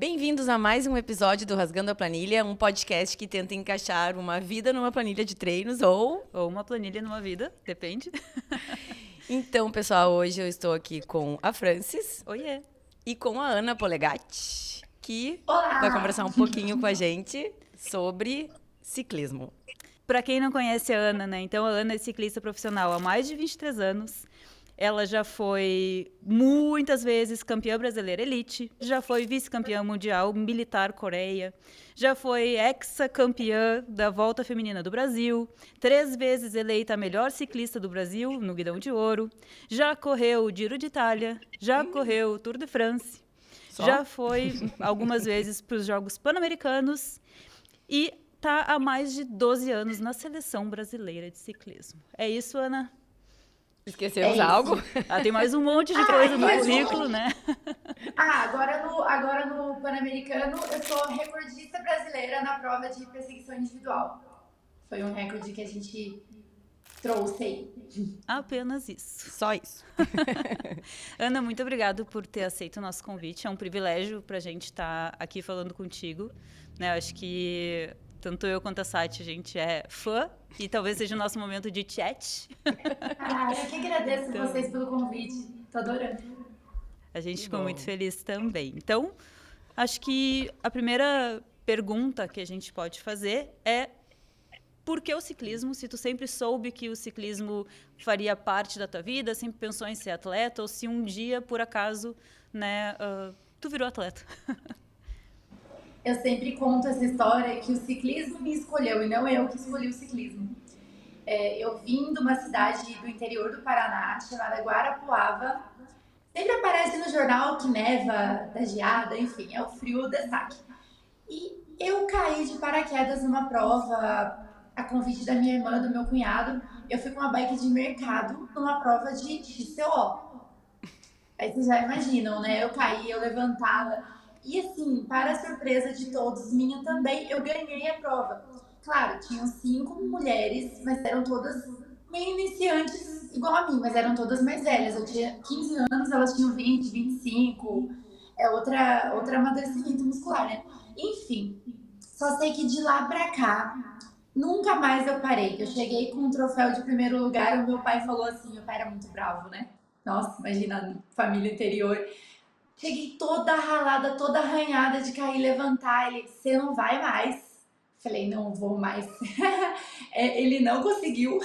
Bem-vindos a mais um episódio do Rasgando a Planilha, um podcast que tenta encaixar uma vida numa planilha de treinos ou uma planilha numa vida, depende. Então, pessoal, hoje eu estou aqui com a Francis. Oiê! E com a Ana Polegatti, que Olá! Vai conversar um pouquinho com a gente sobre ciclismo. Para quem não conhece a Ana, né? Então, a Ana é ciclista profissional há mais de 23 anos. Ela já foi muitas vezes campeã brasileira elite, já foi vice-campeã mundial militar Coreia, já foi ex-campeã da Volta Feminina do Brasil, 3 vezes eleita a melhor ciclista do Brasil no Guidão de Ouro, já correu o Giro de Itália, já correu o Tour de France, já foi algumas vezes para os Jogos Pan-Americanos e está há mais de 12 anos na seleção brasileira de ciclismo. É isso, Ana? Esquecemos algo? Tem mais um monte de coisa no currículo, né? Agora no Pan-Americano eu sou recordista brasileira na prova de perseguição individual. Foi um recorde que a gente trouxe aí. Apenas isso. Só isso. Ana, muito obrigada por ter aceito o nosso convite. É um privilégio para a gente estar aqui falando contigo. Né? Acho que tanto eu quanto a Sati, a gente é fã e talvez seja o nosso momento de chat. Eu que agradeço vocês pelo convite. Tô adorando. A gente ficou muito feliz também. Então, acho que a primeira pergunta que a gente pode fazer é: por que o ciclismo? Se tu sempre soube que o ciclismo faria parte da tua vida, sempre pensou em ser atleta, ou se um dia, por acaso, né, tu virou atleta? Eu sempre conto essa história que o ciclismo me escolheu e não eu que escolhi o ciclismo. Eu vim de uma cidade do interior do Paraná, chamada Guarapuava. Sempre aparece no jornal que neva, da geada, enfim, é o frio destaque. E eu caí de paraquedas numa prova, a convite da minha irmã, do meu cunhado. Eu fui com uma bike de mercado numa prova de XCO. Aí vocês já imaginam, né? Eu caí, eu levantava. E assim, para a surpresa de todos, minha também, eu ganhei a prova. Claro, tinham 5 mulheres, mas eram todas meio iniciantes igual a mim, mas eram todas mais velhas. Eu tinha 15 anos, elas tinham 20, 25. É outra amadurecimento muscular, né? Enfim, só sei que de lá pra cá, nunca mais eu parei. Eu cheguei com um troféu de primeiro lugar, o meu pai falou assim, meu pai era muito bravo, né? Nossa, imagina, família interior. Cheguei toda ralada, toda arranhada de cair e levantar. Ele, você não vai mais? Falei, não vou mais. Ele não conseguiu.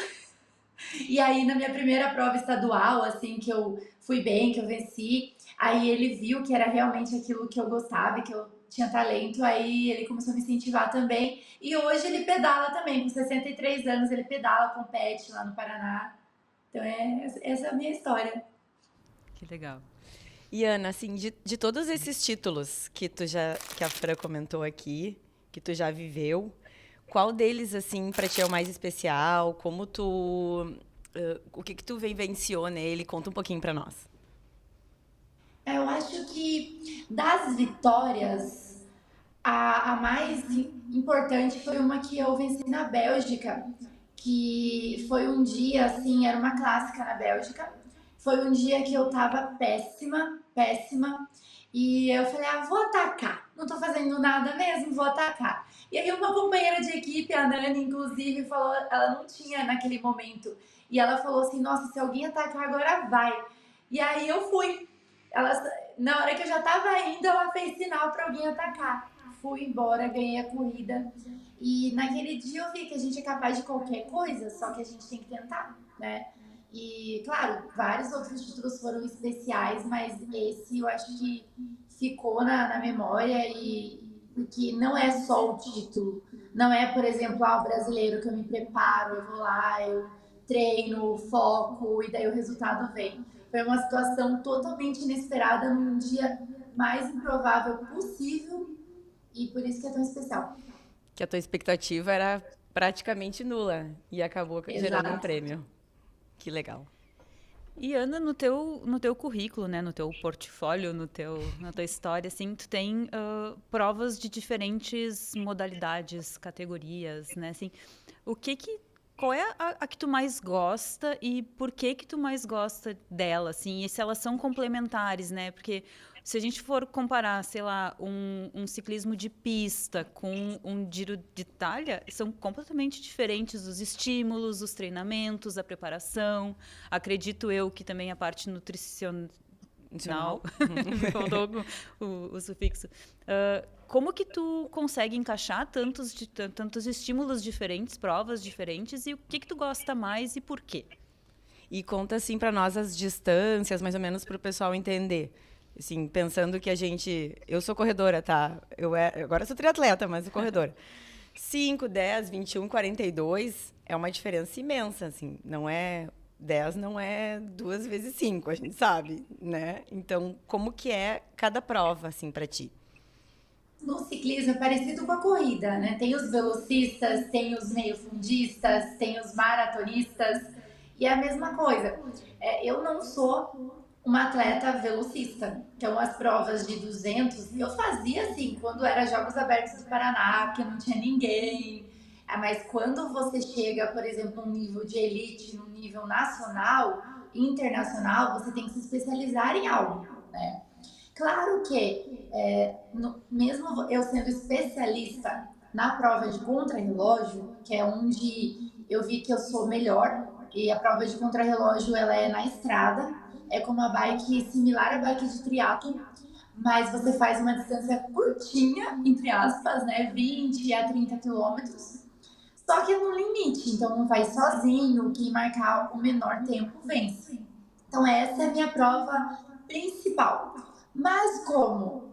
E aí, na minha primeira prova estadual, assim, que eu fui bem, que eu venci, aí ele viu que era realmente aquilo que eu gostava, que eu tinha talento, aí ele começou a me incentivar também. E hoje ele pedala também, com 63 anos, ele pedala, compete lá no Paraná. Então, essa é a minha história. Que legal. E Ana, assim, de todos esses títulos que a Fran comentou aqui, que tu já viveu, qual deles, assim, pra ti é o mais especial? Como o que tu vivenciou nele? Conta um pouquinho pra nós. Eu acho que das vitórias, a mais importante foi uma que eu venci na Bélgica, que foi um dia, assim, era uma clássica na Bélgica. Foi um dia que eu tava péssima, e eu falei, vou atacar. Não tô fazendo nada mesmo, vou atacar. E aí uma companheira de equipe, a Nani, inclusive, falou, ela não tinha naquele momento. E ela falou assim, nossa, se alguém atacar agora vai. E aí eu fui. Na hora que eu já tava indo, ela fez sinal pra alguém atacar. Fui embora, ganhei a corrida. E naquele dia eu vi que a gente é capaz de qualquer coisa, só que a gente tem que tentar, né? E, claro, vários outros títulos foram especiais, mas esse eu acho que ficou na memória porque não é só o título. Não é, por exemplo, o brasileiro que eu me preparo, eu vou lá, eu treino, foco e daí o resultado vem. Foi uma situação totalmente inesperada num dia mais improvável possível e por isso que é tão especial. Que a tua expectativa era praticamente nula e acabou gerando um prêmio. Que legal. E Ana, no teu currículo, né, no teu portfólio, na tua história, assim, tu tem provas de diferentes modalidades, categorias, né, assim, qual é a que tu mais gosta e por que tu mais gosta dela, assim, e se elas são complementares, né, porque Se a gente for comparar, sei lá, um ciclismo de pista com um Giro de Itália, são completamente diferentes os estímulos, os treinamentos, a preparação. Acredito eu que também a parte nutricional, me faltou o sufixo. Como que tu consegue encaixar tantos estímulos diferentes, provas diferentes, e o que tu gosta mais e por quê? E conta, assim, para nós as distâncias, mais ou menos, para o pessoal entender. Assim, pensando que a gente... Eu sou corredora, tá? Agora eu sou triatleta, mas sou corredora. 5, 10, 21, 42 é uma diferença imensa, assim. Não é... 10 não é 2 vezes 5, a gente sabe, né? Então, como que é cada prova, assim, para ti? No ciclismo é parecido com a corrida, né? Tem os velocistas, tem os meio-fundistas, tem os maratonistas, e é a mesma coisa. Eu não sou uma atleta velocista, então as provas de 200 eu fazia assim, quando era Jogos Abertos do Paraná, que não tinha ninguém. Mas quando você chega, por exemplo, num nível de elite, num nível nacional, internacional, você tem que se especializar em algo, né? Claro que, mesmo eu sendo especialista na prova de contrarrelógio, que é onde eu vi que eu sou melhor, e a prova de contrarrelógio ela é na estrada, é como uma bike similar à bike de triatlo, mas você faz uma distância curtinha, entre aspas, né, 20 a 30 quilômetros, só que é no limite, então não vai sozinho, quem marcar o menor tempo vence. Então essa é a minha prova principal. Mas como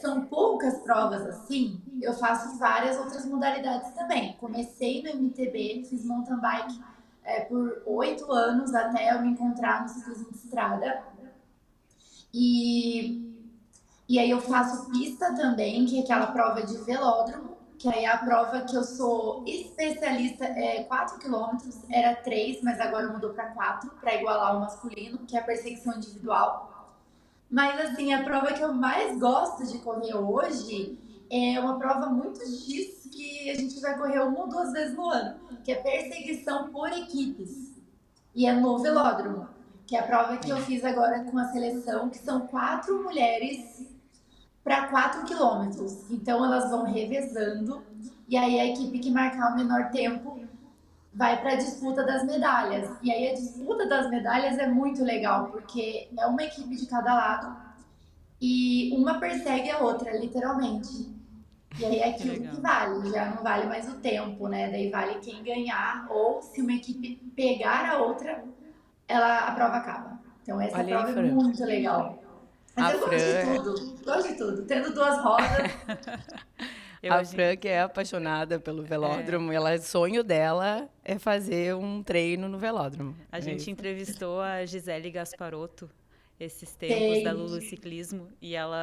são poucas provas assim, eu faço várias outras modalidades também. Comecei no MTB, fiz mountain bike por 8 anos até eu me encontrar no ciclismo de estrada. E aí eu faço pista também, que é aquela prova de velódromo, que aí é a prova que eu sou especialista, 4 quilômetros, era 3, mas agora mudou para 4, para igualar o masculino, que é a perseguição individual. Mas, assim, a prova que eu mais gosto de correr hoje é uma prova muito X que a gente vai correr 1 ou 2 vezes no ano, que é perseguição por equipes. E é no velódromo, que é a prova que eu fiz agora com a seleção, que são 4 mulheres para 4 quilômetros. Então, elas vão revezando, e aí a equipe que marcar o menor tempo vai para a disputa das medalhas. E aí a disputa das medalhas é muito legal, porque é uma equipe de cada lado e uma persegue a outra, literalmente. E aí é aquilo que vale, já não vale mais o tempo, né? Daí vale quem ganhar, ou se uma equipe pegar a outra, a prova acaba. Então essa Olha aí, prova é Fran. muito legal. Mas eu gosto de tudo. Tendo 2 rodas. A Fran, que é apaixonada pelo velódromo, o sonho dela é fazer um treino no velódromo. A gente entrevistou a Gisele Gasparotto esses tempos da Lulu Ciclismo, e ela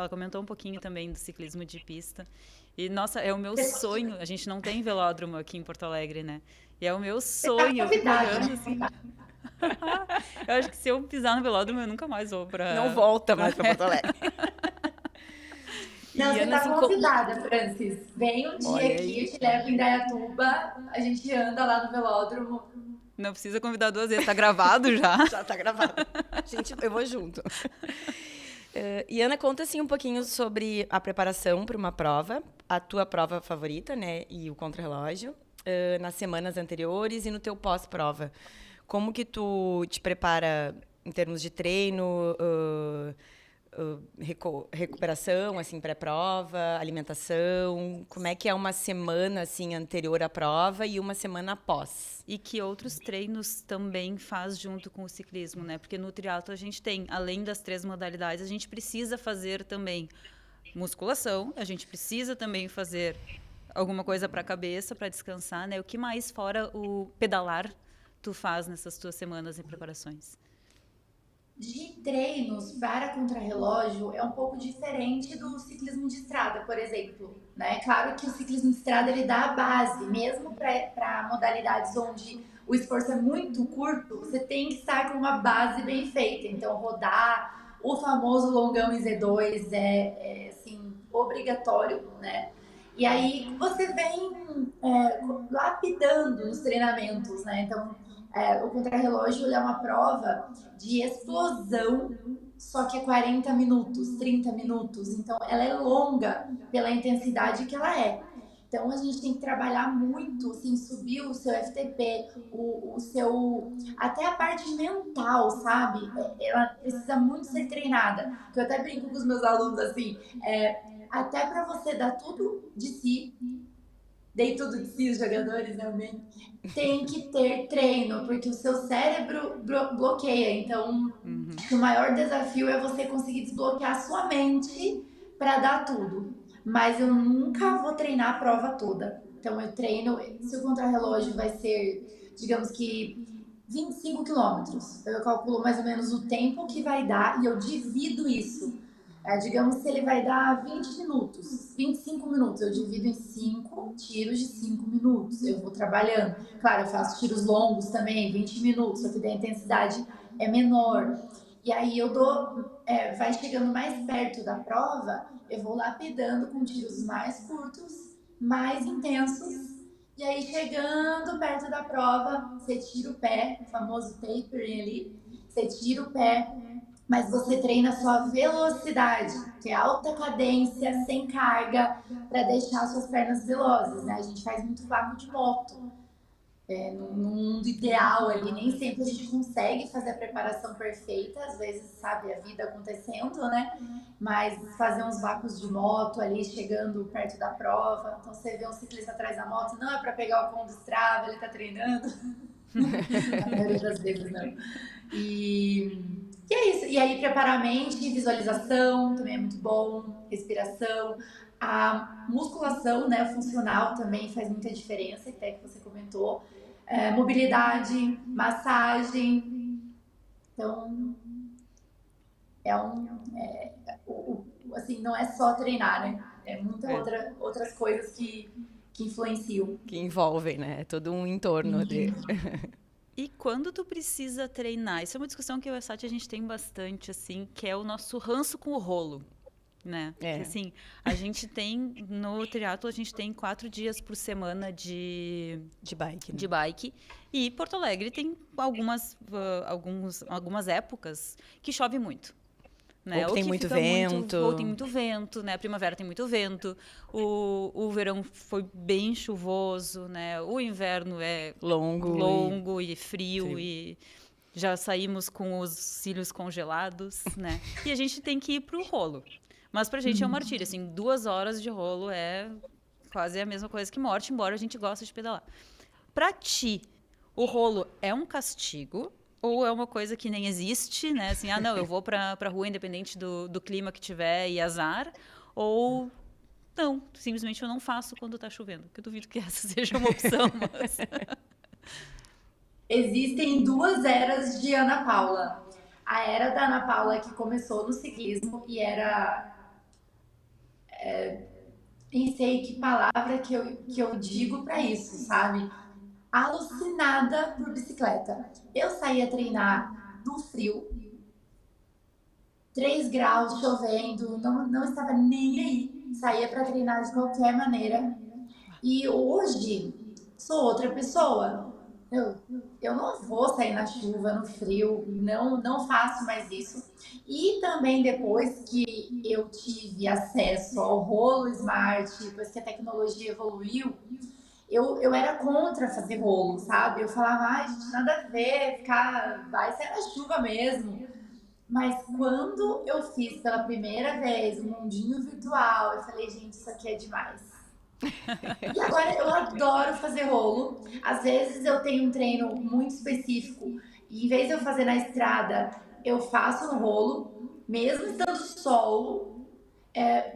comentou um pouquinho também do ciclismo de pista. E, nossa, é o meu sonho. A gente não tem velódromo aqui em Porto Alegre, né? E é o meu sonho. Olhando assim. Eu acho que se eu pisar no velódromo, eu nunca mais vou pra... Não volta mais pra Porto Alegre. Não, você tá convidada, Francis. Vem um dia aqui, eu te levo em Indaiatuba, a gente anda lá no velódromo. Não precisa convidar 2 vezes, tá gravado já? Já tá gravado. Gente, eu vou junto. E Ana, conta assim um pouquinho sobre a preparação para uma prova, a tua prova favorita, né, e o contrarrelógio, nas semanas anteriores e no teu pós-prova. Como que tu te prepara em termos de treino, recuperação, assim, pré-prova, alimentação? Como é que é uma semana, assim, anterior à prova e uma semana após? E que outros treinos também faz junto com o ciclismo, né? Porque no triatlo a gente tem, além das 3 modalidades, a gente precisa fazer também musculação, a gente precisa também fazer alguma coisa para a cabeça, para descansar, né? O que mais, fora o pedalar, tu faz nessas tuas semanas e preparações? De treinos para contrarrelógio é um pouco diferente do ciclismo de estrada, por exemplo, né? Claro que o ciclismo de estrada ele dá a base, mesmo para modalidades onde o esforço é muito curto, você tem que estar com uma base bem feita. Então, rodar o famoso longão em Z2 é assim, obrigatório, né? E aí você vem lapidando nos treinamentos, né? Então, o contrarrelógio é uma prova de explosão só que é 40 minutos, 30 minutos. Então, ela é longa pela intensidade que ela é. Então, a gente tem que trabalhar muito, assim, subir o seu FTP, o seu... Até a parte mental, sabe? Ela precisa muito ser treinada. Que eu até brinco com os meus alunos, assim, até para você dar tudo de si, dei tudo de si, os jogadores, realmente, tem que ter treino, porque o seu cérebro bloqueia. Então, acho que o maior desafio é você conseguir desbloquear a sua mente para dar tudo. Mas eu nunca vou treinar a prova toda. Então, eu treino, se o contrarrelógio vai ser, digamos que 25 quilômetros, eu calculo mais ou menos o tempo que vai dar e eu divido isso. Digamos que ele vai dar 20 minutos, 25 minutos, eu divido em 5 tiros de 5 minutos. Eu vou trabalhando. Claro, eu faço tiros longos também, 20 minutos, só que daí a intensidade é menor. E aí eu dou, vai chegando mais perto da prova, eu vou lapidando com tiros mais curtos, mais intensos. E aí chegando perto da prova, você tira o pé, o famoso tapering ali, você tira o pé, mas você treina a sua velocidade, que é alta cadência, sem carga, para deixar suas pernas velozes, né? A gente faz muito vácuo de moto. No mundo ideal ali, nem sempre a gente consegue fazer a preparação perfeita, às vezes, sabe, a vida acontecendo, né? Mas fazer uns vácuos de moto ali, chegando perto da prova. Então você vê um ciclista atrás da moto, não é para pegar o pão do Strava, ele tá treinando. A maioria das vezes, não. E é isso. E aí, preparar a mente, visualização também é muito bom, respiração. A musculação, né, funcional também faz muita diferença, até que você comentou. Mobilidade, massagem. Então, assim, não é só treinar, né? É muita outras coisas que influenciam. Que envolvem, né? É todo um entorno de... E quando tu precisa treinar? Isso é uma discussão que eu e a Sati a gente tem bastante, assim, que é o nosso ranço com o rolo, né? Porque, assim, a gente tem, no triatlo, a gente tem 4 dias por semana de bike. Né? De bike. E Porto Alegre tem algumas épocas que chove muito. Né? Ou que tem muito vento. Ou tem muito vento, né? A primavera tem muito vento. O verão foi bem chuvoso, né? O inverno é longo e frio. E já saímos com os cílios congelados, né? E a gente tem que ir pro rolo. Mas pra gente é um martírio, assim, 2 horas de rolo é quase a mesma coisa que morte, embora a gente goste de pedalar. Pra ti, o rolo é um castigo? Ou é uma coisa que nem existe, né? Assim, não, eu vou pra rua independente do clima que tiver e azar. Ou, não, simplesmente eu não faço quando tá chovendo. Que eu duvido que essa seja uma opção, mas... Existem 2 eras de Ana Paula. A era da Ana Paula que começou no ciclismo e era... nem sei que palavra que eu digo pra isso, sabe? Alucinada por bicicleta. Eu saía treinar no frio, 3 graus, chovendo, não estava nem aí. Saía para treinar de qualquer maneira. E hoje sou outra pessoa. Eu não vou sair na chuva, no frio, não faço mais isso. E também depois que eu tive acesso ao rolo Smart, depois que a tecnologia evoluiu, eu era contra fazer rolo, sabe? Eu falava, gente, nada a ver, vai ser na chuva mesmo. Mas quando eu fiz pela primeira vez o mundinho virtual, eu falei, gente, isso aqui é demais. E agora eu adoro fazer rolo. Às vezes eu tenho um treino muito específico e em vez de eu fazer na estrada, eu faço no rolo, mesmo estando sol,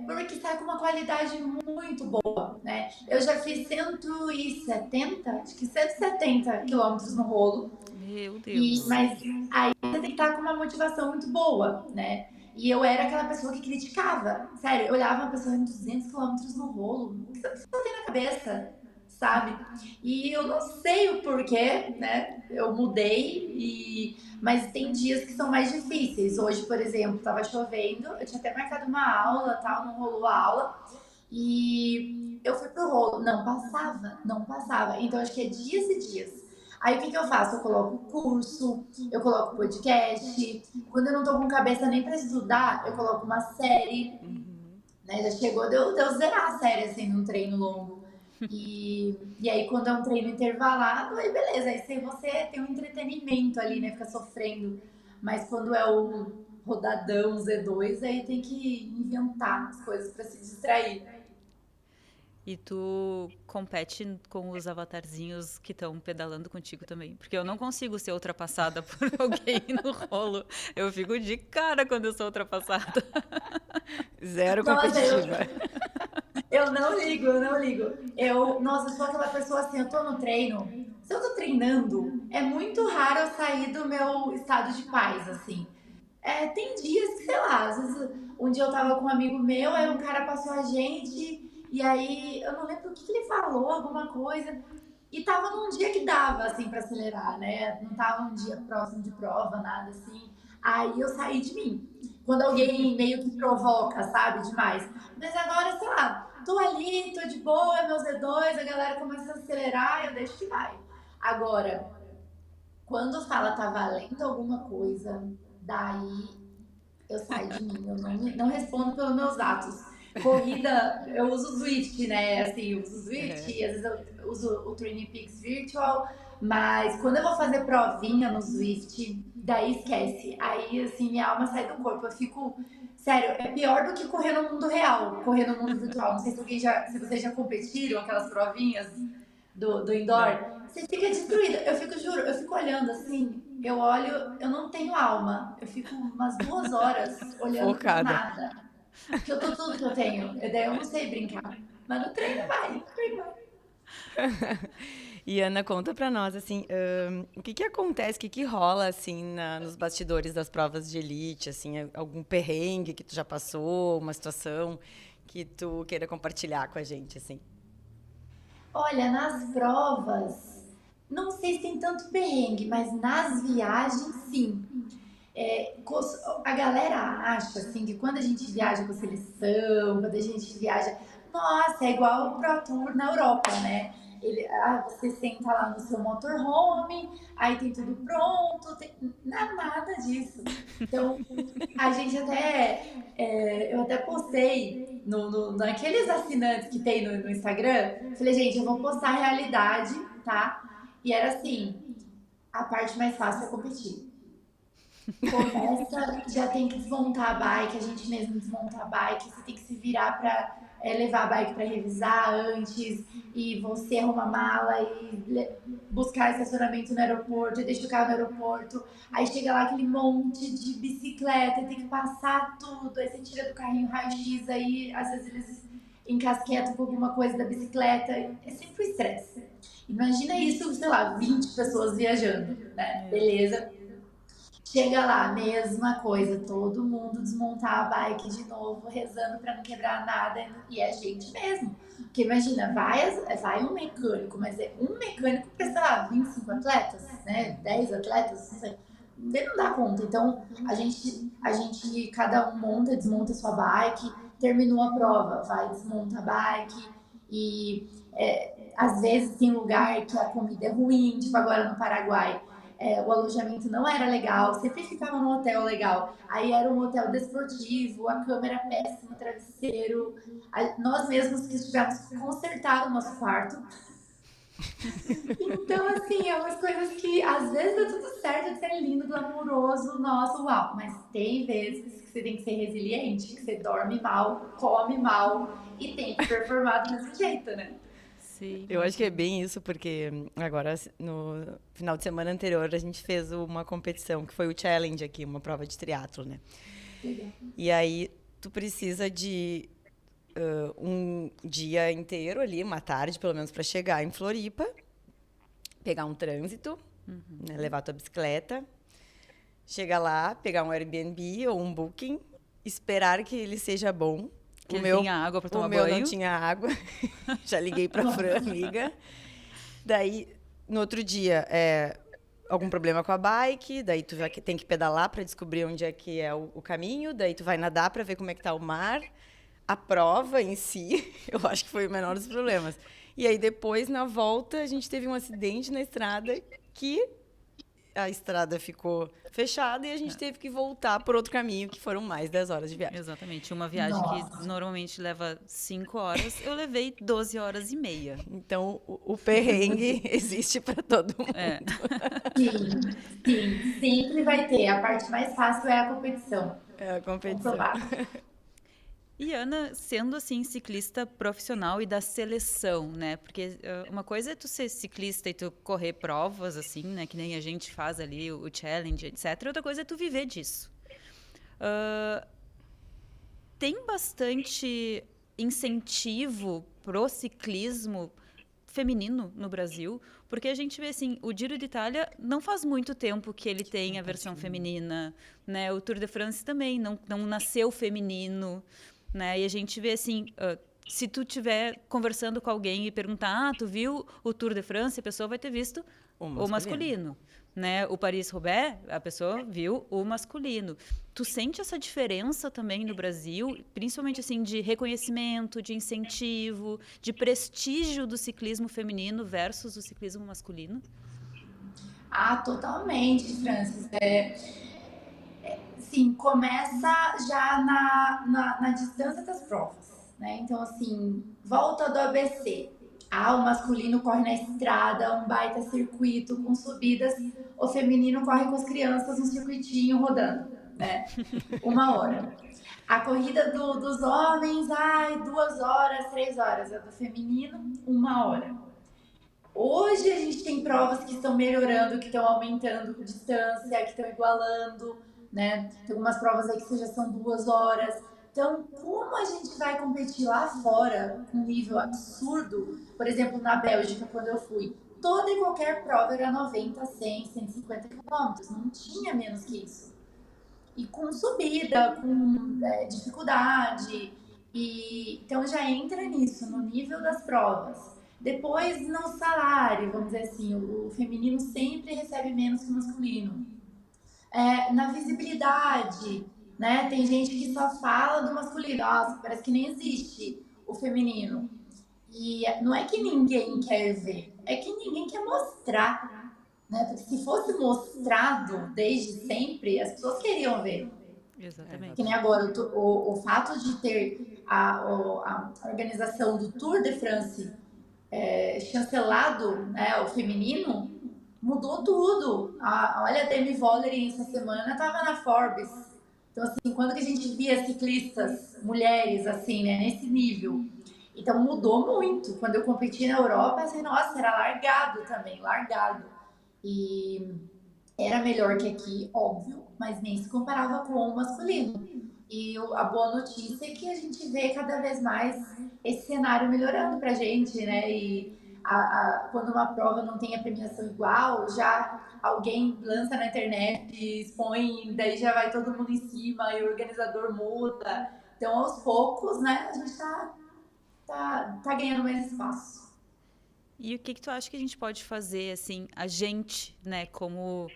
porque sai com uma qualidade muito boa, né? Eu já fiz 170, acho que 170 quilômetros no rolo. Meu Deus. Mas aí você tem que estar com uma motivação muito boa, né? E eu era aquela pessoa que criticava. Sério, eu olhava uma pessoa em 200 quilômetros no rolo. O que você tem na cabeça? Sabe? E eu não sei o porquê, né? Eu mudei, mas tem dias que são mais difíceis. Hoje, por exemplo, estava chovendo, eu tinha até marcado uma aula, tal, não rolou a aula. E eu fui pro rolo, não passava. Então acho que é dias e dias. Aí o que eu faço? Eu coloco curso, eu coloco podcast. Quando eu não tô com cabeça nem pra estudar, eu coloco uma série, né? Já chegou, deu zerar a série, assim, num treino longo. E aí, quando é um treino intervalado, aí beleza, aí você tem um entretenimento ali, né? Fica sofrendo. Mas quando é o rodadão Z2, aí tem que inventar as coisas pra se distrair. E tu compete com os avatarzinhos que estão pedalando contigo também. Porque eu não consigo ser ultrapassada por alguém no rolo. Eu fico de cara quando eu sou ultrapassada. Zero Nossa, competitiva. eu não ligo, eu não ligo. Nossa, eu sou aquela pessoa assim, eu tô no treino. Se eu tô treinando, é muito raro eu sair do meu estado de paz, assim. Tem dias que, sei lá, às vezes um dia eu tava com um amigo meu, aí um cara passou a gente, e aí eu não lembro o que ele falou, alguma coisa. E tava num dia que dava, assim, pra acelerar, né? Não tava um dia próximo de prova, nada assim. Aí eu saí de mim. Quando alguém meio que provoca, sabe, demais. Mas agora, sei lá, tô ali, tô de boa, meus D2, a galera começa a acelerar, eu deixo que vai. Agora, quando fala tá valendo alguma coisa, daí eu saio de mim, eu não respondo pelos meus atos. Corrida, eu uso o Zwift, né? Assim, eu uso o Zwift, às vezes eu uso o Training Peaks Virtual, mas quando eu vou fazer provinha no Zwift, daí esquece. Aí, assim, minha alma sai do corpo. Eu fico. Sério, é pior do que correr no mundo real, correr no mundo virtual. Não sei se vocês já competiram aquelas provinhas do Não. indoor. Você fica destruída. Eu fico, juro, eu fico olhando assim, eu olho, eu não tenho alma. Eu fico umas 2 horas olhando pro Focada. nada. Porque eu tô tudo que eu tenho. Daí eu não sei brincar. Mas no treino vai, no treino vai. E Ana, conta pra nós, assim, o que que acontece, o que que rola, assim, nos bastidores das provas de elite, assim, algum perrengue que tu já passou, uma situação que tu queira compartilhar com a gente, assim. Olha, nas provas, não sei se tem tanto perrengue, mas nas viagens, sim. A galera acha assim que quando a gente viaja com a seleção, quando a gente viaja, nossa, é igual o Pro Tour na Europa, né? Você senta lá no seu motorhome, aí tem tudo pronto, nada disso. Então, a gente eu até postei naqueles assinantes que tem no Instagram, falei, gente, eu vou postar a realidade, tá? E era assim, a parte mais fácil é competir. Começa, já tem que desmontar a bike, a gente mesmo desmonta a bike, você tem que se virar para levar a bike para revisar antes, e você arruma a mala e buscar estacionamento no aeroporto, e deixa o carro no aeroporto, aí chega lá aquele monte de bicicleta, tem que passar tudo, aí você tira do carrinho raio-x, aí às vezes eles encasquetam com alguma coisa da bicicleta, é sempre um estresse. Imagina isso, sei lá, 20 pessoas viajando, né? Beleza. Chega lá, mesma coisa, todo mundo desmontar a bike de novo, rezando para não quebrar nada, e é gente mesmo. Porque imagina, vai um mecânico, mas é um mecânico para, sei lá, 25 atletas, né? 10 atletas, não sei. Ele não dá conta. Então, cada um monta, desmonta sua bike, terminou a prova, vai, desmonta a bike, e às vezes tem lugar que a comida é ruim, tipo agora no Paraguai. O alojamento não era legal, sempre ficava num hotel legal. Aí era um hotel desportivo, a cama era péssima, o travesseiro. Nós mesmos que tivemos que consertar o nosso quarto. Então, assim, é umas coisas que às vezes dá tudo certo de ser lindo, glamouroso, nossa, uau. Mas tem vezes que você tem que ser resiliente, que você dorme mal, come mal e tem que performar do mesmo jeito, né? Sim. Eu acho que é bem isso, porque agora, no final de semana anterior, a gente fez uma competição, que foi o Challenge aqui, uma prova de triatlo, né? E aí, tu precisa de um dia inteiro ali, uma tarde, pelo menos, para chegar em Floripa, pegar um trânsito, né, levar tua bicicleta, chegar lá, pegar um Airbnb ou um Booking, esperar que ele seja bom. Que ele tenha água para tomar banho. O meu não tinha água. Já liguei pra Fran, amiga. Daí, no outro dia, algum problema com a bike. Daí, tu já tem que pedalar pra descobrir onde é que é o caminho. Daí, tu vai nadar pra ver como é que tá o mar. A prova em si, eu acho que foi o menor dos problemas. E aí depois, na volta, a gente teve um acidente na estrada que a estrada ficou fechada e a gente teve que voltar por outro caminho, que foram mais 10 horas de viagem. Exatamente. Uma viagem que Nossa. normalmente leva 5 horas, eu levei 12 horas e meia. Então, o perrengue existe para todo mundo. É. Sim, sempre vai ter. A parte mais fácil é a competição. É a competição. Comprovado. E Ana, sendo assim ciclista profissional e da seleção, né? Porque uma coisa é tu ser ciclista e tu correr provas assim, né? Que nem a gente faz ali, o challenge, etc. Outra coisa é tu viver disso. Tem bastante incentivo pro ciclismo feminino no Brasil, porque a gente vê assim, o Giro de Itália não faz muito tempo que ele tem a versão feminina, né? O Tour de France também não nasceu feminino, né? E a gente vê assim, se tu estiver conversando com alguém e perguntar, tu viu o Tour de France? A pessoa vai ter visto o masculino, né? O Paris-Roubaix, a pessoa viu o masculino. Tu sente essa diferença também no Brasil, principalmente assim de reconhecimento, de incentivo, de prestígio do ciclismo feminino versus o ciclismo masculino? Totalmente, Francis. Sim, começa já na distância das provas, né? Então, assim, volta do ABC. O masculino corre na estrada, um baita circuito com subidas. O feminino corre com as crianças no circuitinho rodando, né? 1 hora. A corrida dos homens, 2 horas, 3 horas. A do feminino, 1 hora. Hoje a gente tem provas que estão melhorando, que estão aumentando distância, que estão igualando, né? Tem algumas provas aí que já são 2 horas. Então, como a gente vai competir lá fora com um nível absurdo? Por exemplo, na Bélgica, quando eu fui, toda e qualquer prova era 90, 100, 150 quilômetros. Não tinha menos que isso. E com subida, com dificuldade. Então, já entra nisso, no nível das provas. Depois, no salário, vamos dizer assim, o feminino sempre recebe menos que o masculino. Na visibilidade, né? Tem gente que só fala do masculino. Nossa, parece que nem existe o feminino. E não é que ninguém quer ver, é que ninguém quer mostrar, né? Porque se fosse mostrado desde sempre, as pessoas queriam ver. Exatamente. Que nem agora, o fato de ter a organização do Tour de France chancelado, né, o feminino, mudou tudo. Olha, a Demi Vollering essa semana estava na Forbes. Então, assim, quando que a gente via ciclistas, mulheres, assim, né, nesse nível? Então, mudou muito. Quando eu competi na Europa, assim, nossa, era largado também, largado. E era melhor que aqui, óbvio, mas nem se comparava com o masculino. E a boa notícia é que a gente vê cada vez mais esse cenário melhorando pra gente, né? E quando uma prova não tem a premiação igual, já alguém lança na internet, expõe, daí já vai todo mundo em cima e o organizador muda. Então, aos poucos, né, a gente tá ganhando mais espaço. E o que tu acha que a gente pode fazer, assim, a gente, né, como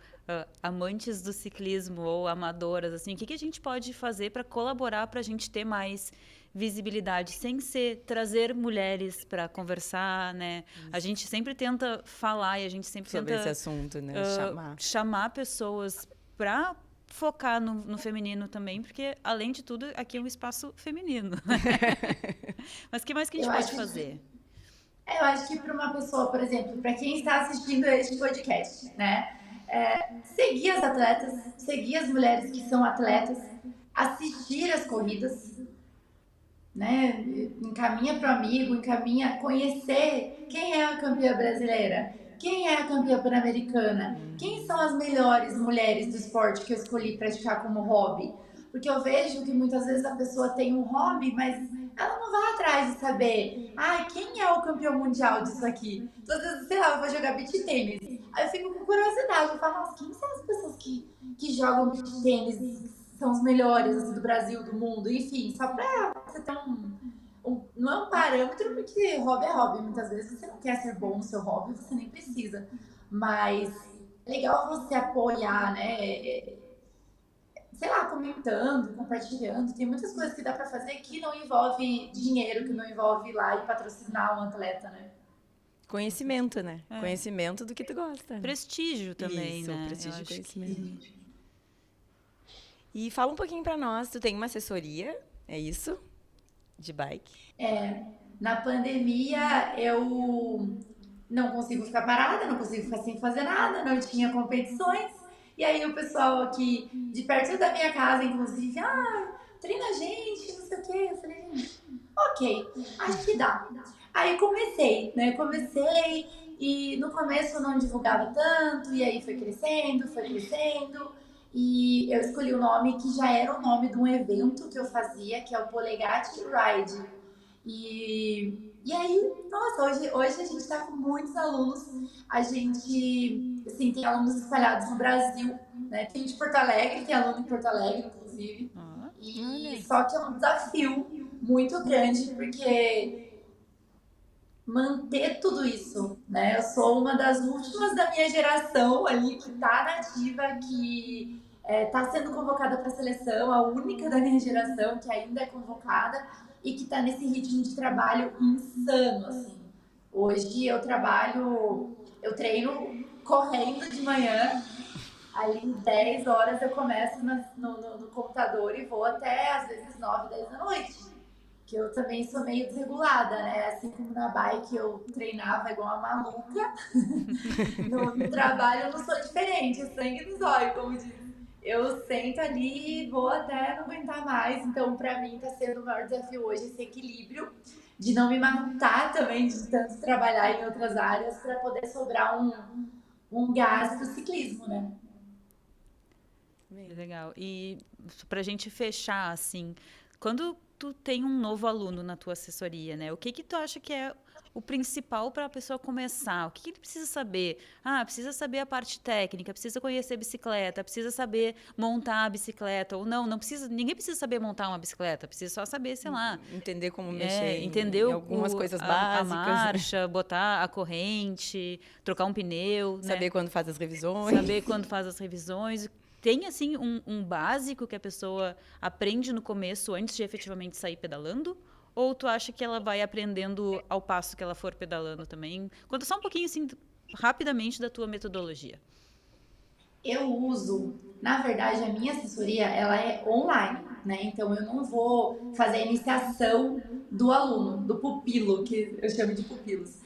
amantes do ciclismo ou amadoras, assim, o que a gente pode fazer para colaborar para a gente ter mais visibilidade, sem ser trazer mulheres para conversar, né? A gente sempre tenta falar e a gente sempre sobre tenta esse assunto, né? chamar pessoas para focar no feminino também, porque, além de tudo, aqui é um espaço feminino. Mas o que mais que a gente pode fazer? Eu acho que para uma pessoa, por exemplo, para quem está assistindo este podcast, né? Seguir as atletas, seguir as mulheres que são atletas, assistir as corridas, né? Encaminha para o amigo, conhecer quem é a campeã brasileira, quem é a campeã pan-americana, quem são as melhores mulheres do esporte que eu escolhi praticar como hobby. Porque eu vejo que muitas vezes a pessoa tem um hobby, mas ela não vai atrás de saber, quem é o campeão mundial disso aqui? Então, às vezes, sei lá, eu vou jogar beach tênis. Aí eu fico com curiosidade, eu falo, nossa, quem são as pessoas que jogam beach tênis, são os melhores assim, do Brasil, do mundo, enfim, só pra você ter não é um parâmetro, porque hobby é hobby, muitas vezes você não quer ser bom no seu hobby, você nem precisa, mas é legal você apoiar, né, sei lá, comentando, compartilhando, tem muitas coisas que dá pra fazer que não envolve dinheiro, que não envolve ir lá e patrocinar um atleta, né? Conhecimento, né? Conhecimento do que tu gosta. Prestígio também, Isso, né? prestígio Eu e acho conhecimento. E fala um pouquinho pra nós, tu tem uma assessoria, é isso? De bike? Na pandemia, eu não consigo ficar parada, não consigo ficar sem fazer nada, não tinha competições. E aí o pessoal aqui de perto da minha casa, inclusive, treina a gente, não sei o quê. Eu falei, gente, ok, acho que dá. Aí comecei, né? Comecei e no começo eu não divulgava tanto, e aí foi crescendo, foi crescendo. E eu escolhi o nome que já era o nome de um evento que eu fazia, que é o Polegate Ride. E aí, nossa, hoje a gente está com muitos alunos. A gente, assim, tem alunos espalhados no Brasil, né? Tem de Porto Alegre, tem aluno em Porto Alegre, inclusive. E só que é um desafio muito grande, porque manter tudo isso, né? Eu sou uma das últimas da minha geração ali que tá nativa, que tá sendo convocada para a seleção, a única da minha geração que ainda é convocada e que tá nesse ritmo de trabalho insano, assim. Hoje eu treino correndo de manhã, ali 10 horas eu começo no computador e vou até às vezes 9, 10 da noite. Que eu também sou meio desregulada, né? Assim como na bike eu treinava igual uma maluca, no trabalho eu não sou diferente, o sangue nos olhos, como diz. Eu sento ali e vou até não aguentar mais. Então, pra mim, tá sendo o maior desafio hoje esse equilíbrio de não me matar também, de tanto trabalhar em outras áreas, para poder sobrar um gás pro ciclismo, né? Legal. E pra gente fechar, assim, quando tu tem um novo aluno na tua assessoria, né? O que tu acha que é o principal para a pessoa começar? O que ele precisa saber? Precisa saber a parte técnica, precisa conhecer bicicleta, precisa saber montar a bicicleta ou não precisa, ninguém precisa saber montar uma bicicleta, precisa só saber, sei lá, Entender como mexer entender em algumas coisas básicas. a marcha, botar a corrente, trocar um pneu, saber né? quando faz as revisões. Saber quando faz as revisões. Tem, assim, um básico que a pessoa aprende no começo antes de efetivamente sair pedalando? Ou tu acha que ela vai aprendendo ao passo que ela for pedalando também? Conta só um pouquinho, assim, rapidamente da tua metodologia. Eu uso, na verdade, a minha assessoria, ela é online, né? Então, eu não vou fazer a iniciação do aluno, do pupilo, que eu chamo de pupilos.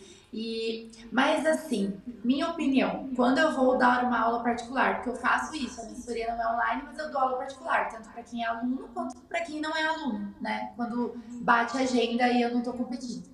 Mas assim, minha opinião, quando eu vou dar uma aula particular, porque eu faço isso, a minha assessoria não é online, mas eu dou aula particular, tanto para quem é aluno quanto para quem não é aluno, né? Quando bate a agenda e eu não estou competindo.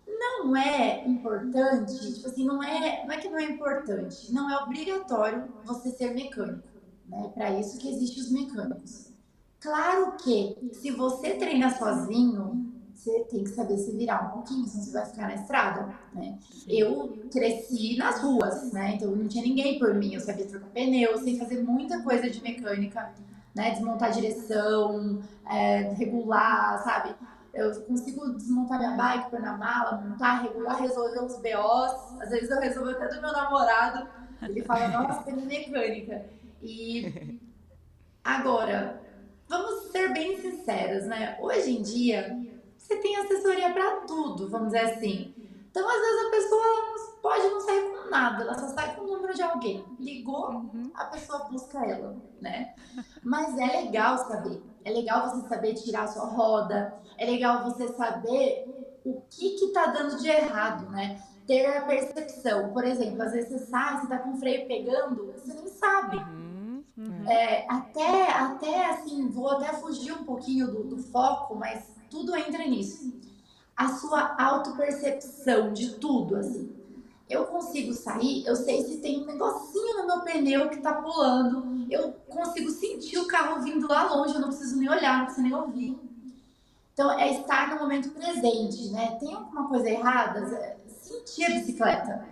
Não é importante, tipo assim, não é que não é importante, não é obrigatório você ser mecânico, né? Para isso que existem os mecânicos. Claro que se você treina sozinho, você tem que saber se virar um pouquinho, senão você vai ficar na estrada, né? Eu cresci nas ruas, né? Então não tinha ninguém por mim, eu sabia trocar pneu, eu sei fazer muita coisa de mecânica, né? Desmontar direção, regular, sabe? Eu consigo desmontar minha bike, pôr na mala, montar, regular, resolver os BOs. Às vezes eu resolvo até do meu namorado. Ele fala, nossa, tem mecânica. E agora, vamos ser bem sinceros, né? Hoje em dia, você tem assessoria para tudo, vamos dizer assim. Então, às vezes, a pessoa pode não sair com nada, ela só sai com o número de alguém. Ligou, a pessoa busca ela, né? Mas é legal saber. É legal você saber tirar a sua roda. É legal você saber o que tá dando de errado, né? Ter a percepção. Por exemplo, às vezes você sai, você tá com o freio pegando, você nem sabe. Até assim, vou até fugir um pouquinho do foco, mas tudo entra nisso. A sua autopercepção de tudo, assim. Eu consigo sair, eu sei se tem um negocinho no meu pneu que tá pulando, eu consigo sentir o carro vindo lá longe, eu não preciso nem olhar, não preciso nem ouvir. Então, é estar no momento presente, né? Tem alguma coisa errada? Sentir a bicicleta,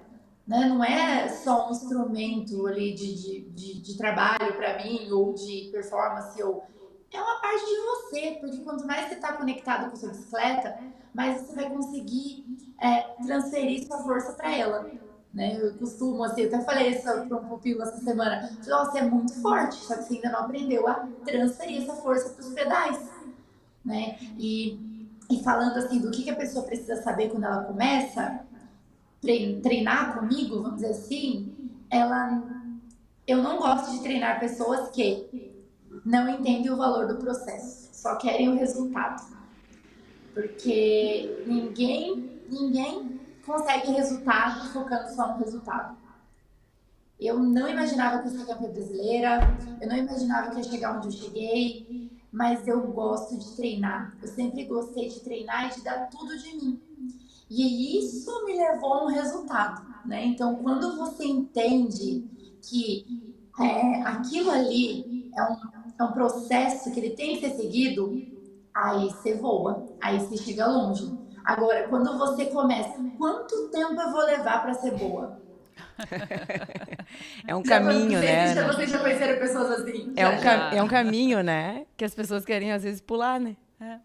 né? Não é só um instrumento ali de trabalho para mim, ou de performance, ou... É uma parte de você, porque quanto mais você está conectado com a sua bicicleta, mais você vai conseguir transferir sua força para ela. Né? Eu costumo, assim, eu até falei isso para um pupilo essa semana, você é muito forte, só que você ainda não aprendeu a transferir essa força para os pedais. Né? E e falando assim do que a pessoa precisa saber quando ela começa a treinar comigo, vamos dizer assim, eu não gosto de treinar pessoas que não entendem o valor do processo, só querem o resultado. Porque ninguém consegue resultado focando só no resultado. Eu não imaginava que eu ia ser campeã brasileira, eu não imaginava que ia chegar onde eu cheguei, mas eu gosto de treinar. Eu sempre gostei de treinar e de dar tudo de mim. E isso me levou a um resultado, né? Então, quando você entende que aquilo ali é um processo que ele tem que ser seguido, aí você voa, aí você chega longe. Agora, quando você começa, quanto tempo eu vou levar para ser boa? É um caminho, né? Vocês já conheceram pessoas assim? É um caminho, né? Que as pessoas querem, às vezes, pular, né?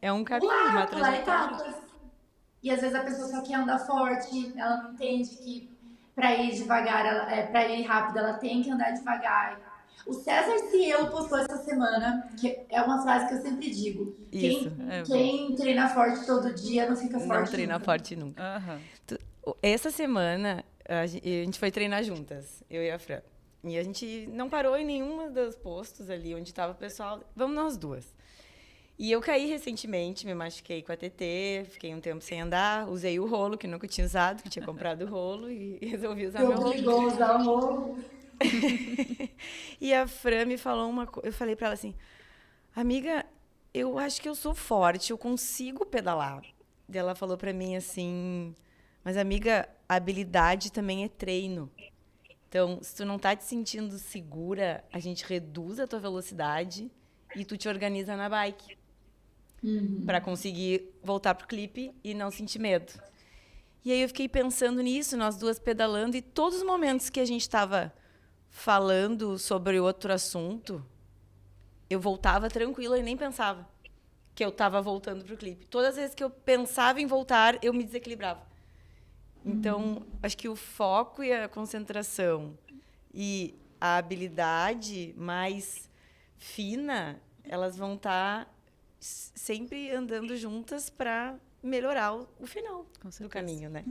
É um caminho, uma trajetória. Etapas. E às vezes a pessoa só quer andar forte, ela não entende que para ir devagar, para ir rápido, ela tem que andar devagar. O César Cielo postou essa semana, que é uma frase que eu sempre digo. Isso. Quem treina forte todo dia não fica forte. Não treina forte nunca. Essa semana, a gente foi treinar juntas, eu e a Fran. E a gente não parou em nenhuma dos postos ali onde estava o pessoal. Vamos nós duas. E eu caí recentemente, me machuquei com a TT, fiquei um tempo sem andar, usei o rolo, que nunca tinha usado, que tinha comprado o rolo, e resolvi usar meu rolo. Eu usar o rolo. E a Fran me falou uma coisa, eu falei pra ela assim, amiga, eu acho que eu sou forte, eu consigo pedalar. E ela falou pra mim assim, mas amiga, a habilidade também é treino. Então, se tu não tá te sentindo segura, a gente reduz a tua velocidade e tu te organiza na bike. Pra conseguir voltar pro clipe e não sentir medo. E aí eu fiquei pensando nisso, nós duas pedalando, e todos os momentos que a gente estava falando sobre outro assunto, eu voltava tranquila e nem pensava que eu estava voltando pro clipe. Todas as vezes que eu pensava em voltar, eu me desequilibrava. Então, acho que o foco e a concentração e a habilidade mais fina, elas vão estar sempre andando juntas para melhorar o final do caminho, né?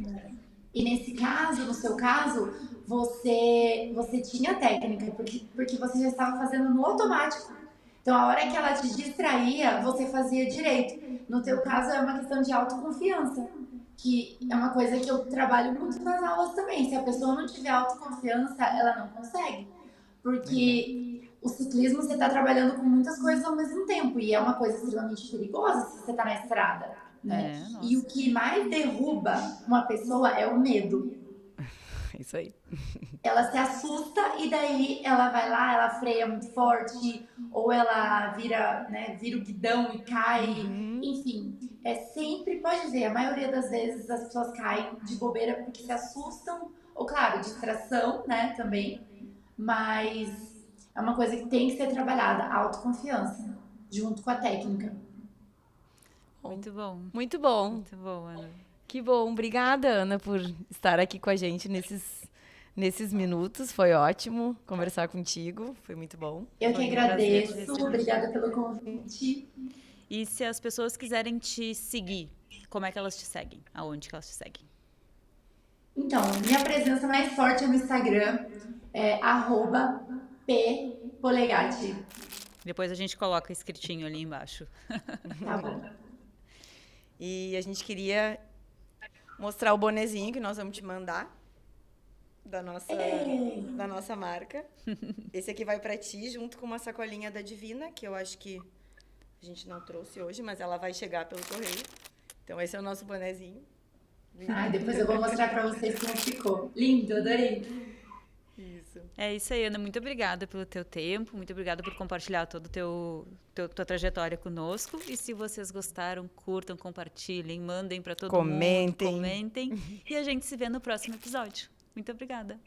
E nesse caso, no seu caso, você tinha técnica, porque você já estava fazendo no automático. Então, a hora que ela te distraía, você fazia direito. No teu caso, é uma questão de autoconfiança, que é uma coisa que eu trabalho muito nas aulas também. Se a pessoa não tiver autoconfiança, ela não consegue. Porque o ciclismo, você está trabalhando com muitas coisas ao mesmo tempo. E é uma coisa extremamente perigosa se você está na estrada, né? E o que mais derruba uma pessoa é o medo. Isso aí. Ela se assusta e daí ela vai lá, ela freia muito forte, ou ela vira o guidão e cai. Enfim, sempre, pode ver, a maioria das vezes as pessoas caem de bobeira porque se assustam, ou claro, distração, né, também. Mas é uma coisa que tem que ser trabalhada, a autoconfiança, junto com a técnica. Muito bom. Muito bom. Muito bom, Ana. Que bom. Obrigada, Ana, por estar aqui com a gente nesses minutos. Foi ótimo conversar contigo. Foi muito bom. Eu que agradeço. Obrigada pelo convite. E se as pessoas quiserem te seguir, como é que elas te seguem? Aonde que elas te seguem? Então, minha presença mais forte é no Instagram. É @ppolegatti. Depois a gente coloca escritinho ali embaixo. Tá bom. E a gente queria mostrar o bonezinho que nós vamos te mandar da nossa marca. Esse aqui vai pra ti, junto com uma sacolinha da Divina, que eu acho que a gente não trouxe hoje, mas ela vai chegar pelo correio. Então esse é o nosso bonezinho. Depois eu vou mostrar pra vocês como ficou. Lindo, adorei. Isso. É isso aí, Ana. Muito obrigada pelo teu tempo, muito obrigada por compartilhar toda tua trajetória conosco. E se vocês gostaram, curtam, compartilhem, mandem para todo mundo, comentem. E a gente se vê no próximo episódio. Muito obrigada.